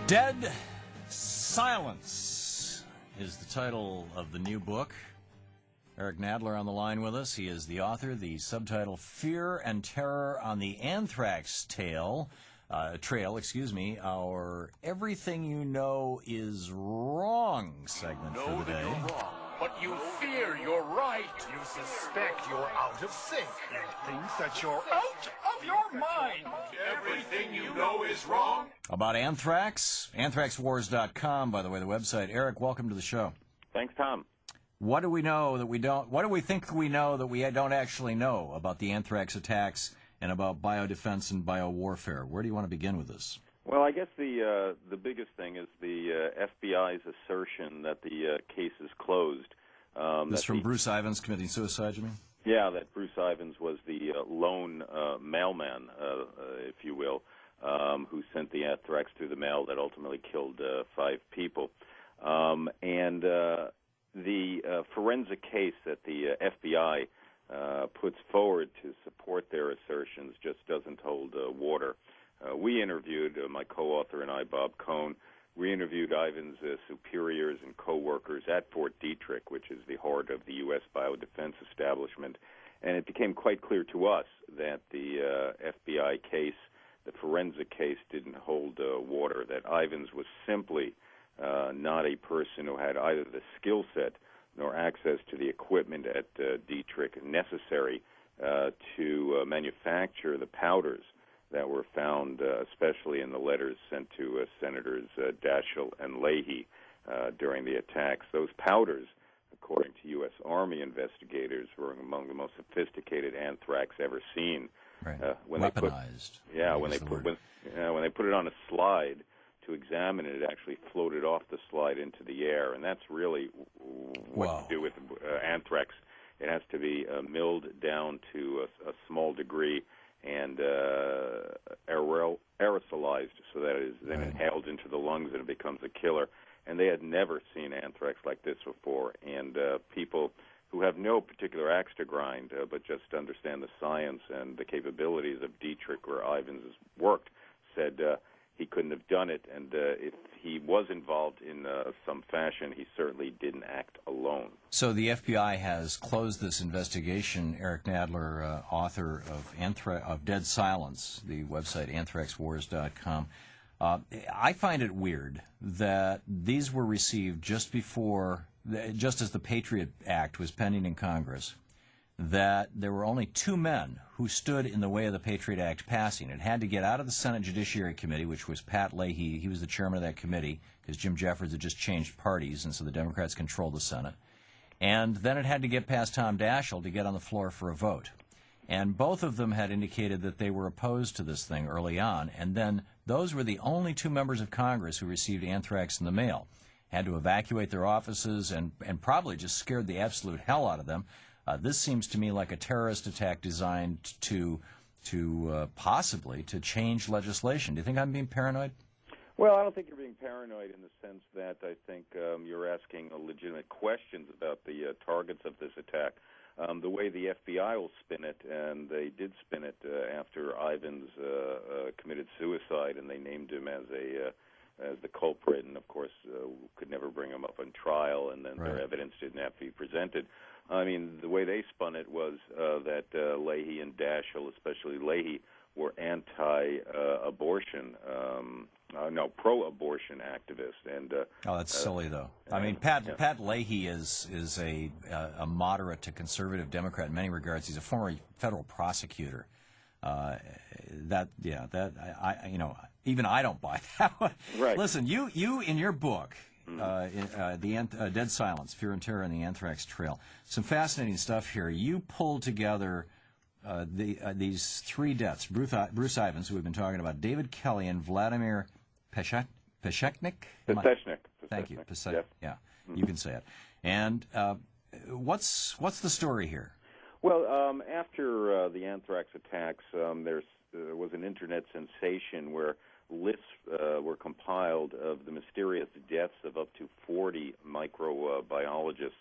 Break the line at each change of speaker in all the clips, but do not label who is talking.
Dead Silence is the title of the new book. Eric Nadler on the line with us. He is the author. The subtitle, Fear and Terror on the Anthrax Trail, our Everything You Know Is Wrong segment for the day.
You're wrong, but you fear you're right. You suspect you're out of sync. You think that you're out of your mind. Everything you know is wrong.
About Anthrax, anthraxwars.com, by the way, the website. Eric, welcome to the show.
Thanks, Thom.
What do we know that we don't? What do we think we know that we don't actually know about the anthrax attacks and about biodefense and biowarfare? Where do you want to begin with this?
Well, I guess the biggest thing is the FBI's assertion that the case is closed.
This from Bruce Ivins committing suicide, you mean?
Yeah, that Bruce Ivins was the lone mailman, if you will, who sent the anthrax through the mail that ultimately killed 5 people. The forensic case that the FBI puts forward to support their assertions just doesn't hold water. We interviewed, my co-author and I, Bob Cohn, we interviewed Ivins' superiors and co-workers at Fort Detrick, which is the heart of the U.S. biodefense establishment, and it became quite clear to us that the FBI case, the forensic case, didn't hold water, that Ivins was simply not a person who had either the skill set nor access to the equipment at Detrick necessary to manufacture the powders that were found, especially in the letters sent to Senators Daschle and Leahy during the attacks. Those powders, according to U.S. Army investigators, were among the most sophisticated anthrax ever seen.
Right.
Weaponized. When they put it on a slide to examine it, it actually floated off the slide into the air, and that's really what you do with anthrax. It has to be milled down to a small degree and aerosolized so that it is then inhaled into the lungs and it becomes a killer. And they had never seen anthrax like this before. And people who have no particular axe to grind but just understand the science and the capabilities of Detrick, where Ivins has worked, said he couldn't have done it, and if he was involved in some fashion, he certainly didn't act alone.
So the FBI has closed this investigation. Eric Nadler, author of Dead Silence, the website anthraxwars.com. I find it weird that these were received just as the Patriot Act was pending in Congress, that there were only 2 men who stood in the way of the Patriot Act passing. It had to get out of the Senate Judiciary Committee, which was Pat Leahy. He was the chairman of that committee because Jim Jeffords had just changed parties, and so the Democrats controlled the Senate. And then it had to get past Tom Daschle to get on the floor for a vote. And both of them had indicated that they were opposed to this thing early on, and then those were the only 2 members of Congress who received anthrax in the mail. Had to evacuate their offices and probably just scared the absolute hell out of them. This seems to me like a terrorist attack designed to possibly to change legislation. Do you think I'm being paranoid?
Well, I don't think you're being paranoid in the sense that I think you're asking legitimate questions about the targets of this attack. The way the FBI will spin it, and they did spin it after Ivins committed suicide, and they named him as the culprit, and of course could never bring him up on trial, and then their evidence didn't have to be presented. I mean, the way they spun it was that Leahy and Daschle, especially Leahy, were anti-abortion, pro-abortion activists. And
that's silly, though. I mean, Pat Leahy is a moderate to conservative Democrat in many regards. He's a former federal prosecutor. Even I don't buy that one.
Right.
Listen, you in your book. Dead Silence, Fear and Terror on the Anthrax Trail. Some fascinating stuff here. You pulled together these 3 deaths. Bruce Ivins, who we've been talking about, David Kelly, and Vladimir Peshechnik? Thank you.
Yes.
Yeah, you can say it. And what's the story here?
Well, after the anthrax attacks, there was an internet sensation where lists were compiled of the mysterious deaths of up to 40 microbiologists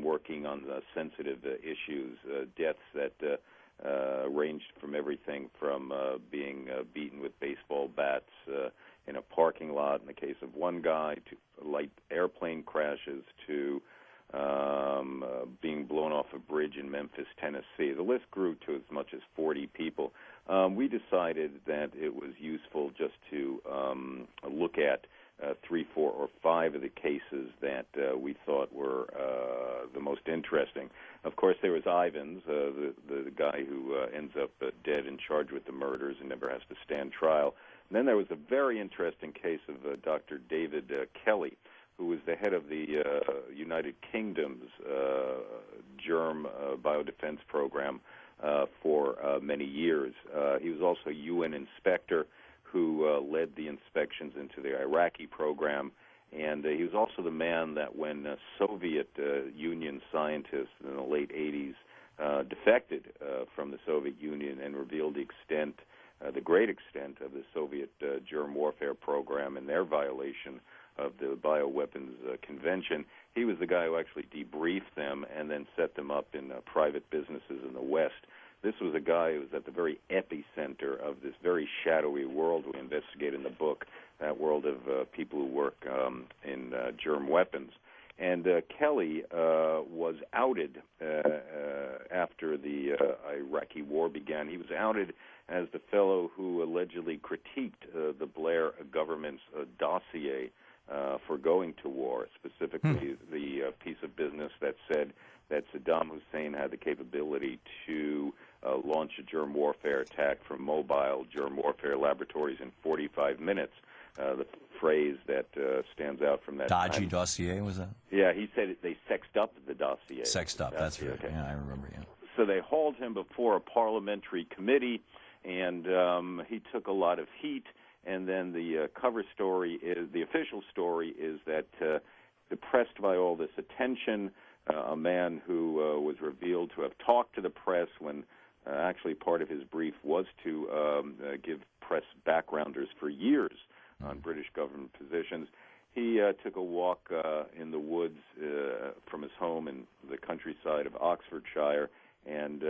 working on sensitive issues, deaths that ranged from everything from being beaten with baseball bats in a parking lot in the case of one guy, to light airplane crashes, to being blown off a bridge in Memphis, Tennessee. The list grew to as much as 40 people. We decided that it was useful just to look at 3, 4, or 5 of the cases that we thought were the most interesting. Of course, there was Ivins, the guy who ends up dead and charged with the murders and never has to stand trial. And then there was a very interesting case of Dr. David Kelly, who was the head of the United Kingdom's germ biodefense program for many years. He was also a UN inspector who led the inspections into the Iraqi program, and he was also the man that when Soviet Union scientists in the late 80s defected from the Soviet Union and revealed the great extent of the Soviet germ warfare program and their violation of the Bioweapons Convention. He was the guy who actually debriefed them and then set them up in private businesses in the West. This was a guy who was at the very epicenter of this very shadowy world we investigate in the book, that world of people who work in germ weapons. And Kelly was outed after the Iraqi war began. He was outed as the fellow who allegedly critiqued the Blair government's dossier for going to war, specifically the piece of business that said that Saddam Hussein had the capability to launch a germ warfare attack from mobile germ warfare laboratories in 45 minutes. The phrase that stands out from that
dodgy
time.
dossier, was that?
Yeah, he said they sexed up the dossier.
Sexed up, that's right.
Okay.
Yeah, I remember, yeah.
So they hauled him before a parliamentary committee, and he took a lot of heat. And then the cover story is, the official story is that depressed by all this attention, a man who was revealed to have talked to the press when actually part of his brief was to give press backgrounders for years on British government positions. He took a walk in the woods from his home in the countryside of Oxfordshire and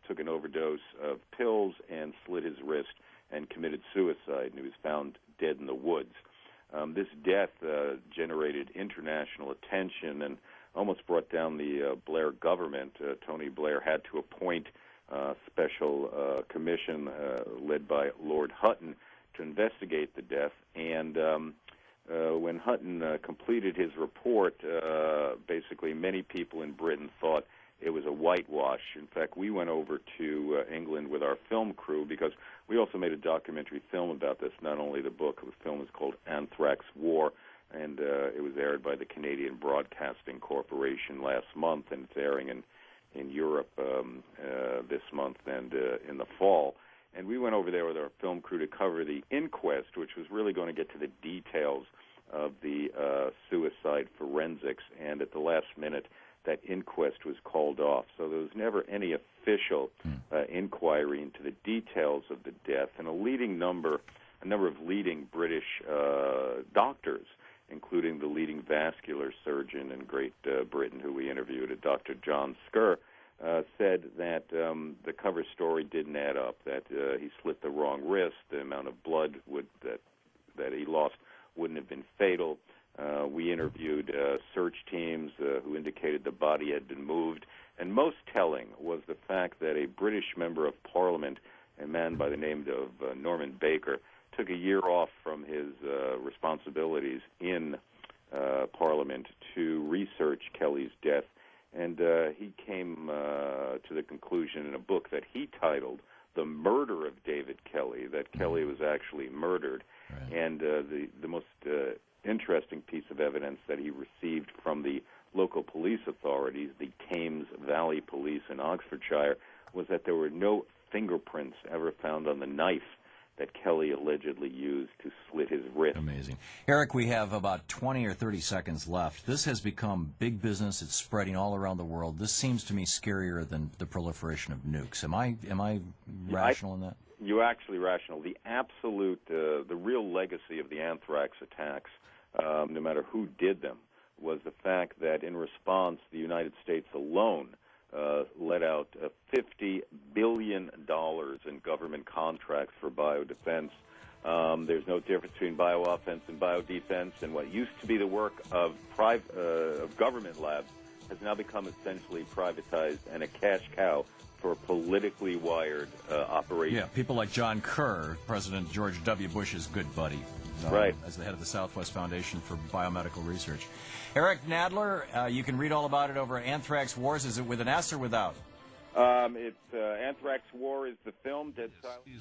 took an overdose of pills and slit his wrist and committed suicide, and he was found dead in the woods. This death generated international attention and almost brought down the Blair government. Tony Blair had to appoint a special commission led by Lord Hutton to investigate the death, and when Hutton completed his report, basically many people in Britain thought it was a whitewash. In fact, we went over to England with our film crew because we also made a documentary film about this. Not only the book, the film is called Anthrax War, and it was aired by the Canadian Broadcasting Corporation last month, and it's airing in Europe this month and in the fall. And we went over there with our film crew to cover the inquest, which was really going to get to the details of the suicide forensics, and at the last minute, that inquest was called off. So there was never any official inquiry into the details of the death. And a number of leading British doctors, including the leading vascular surgeon in Great Britain, who we interviewed, Dr. John Skerr, said that the cover story didn't add up, that he slit the wrong wrist, the amount of blood that he lost wouldn't have been fatal. We interviewed search teams who indicated the body had been moved. And most telling was the fact that a British member of Parliament, a man by the name of Norman Baker, took a year off from his responsibilities in Parliament to research Kelly's death. And he came to the conclusion in a book that he titled The Murder of David Kelly, that Kelly was actually murdered. Right. And the most interesting piece of evidence that he received from the local police authorities, the Thames Valley Police in Oxfordshire, was that there were no fingerprints ever found on the knife that Kelly allegedly used to slit his wrist.
Amazing. Eric, we have about 20 or 30 seconds left. This has become big business. It's spreading all around the world. This seems to me scarier than the proliferation of nukes. Am I rational in that?
You're actually rational. The absolute, the real legacy of the anthrax attacks, no matter who did them, was the fact that in response, the United States alone let out $50 billion in government contracts for biodefense. There's no difference between biooffense and biodefense, and what used to be the work of government labs has now become essentially privatized and a cash cow for politically wired operations.
Yeah, people like John Kerr, President George W. Bush's good buddy,
right,
as the head of the Southwest Foundation for Biomedical Research. Eric Nadler, you can read all about it over at Anthrax Wars. Is it with an S or without?
It's Anthrax War is the film, Dead Silence.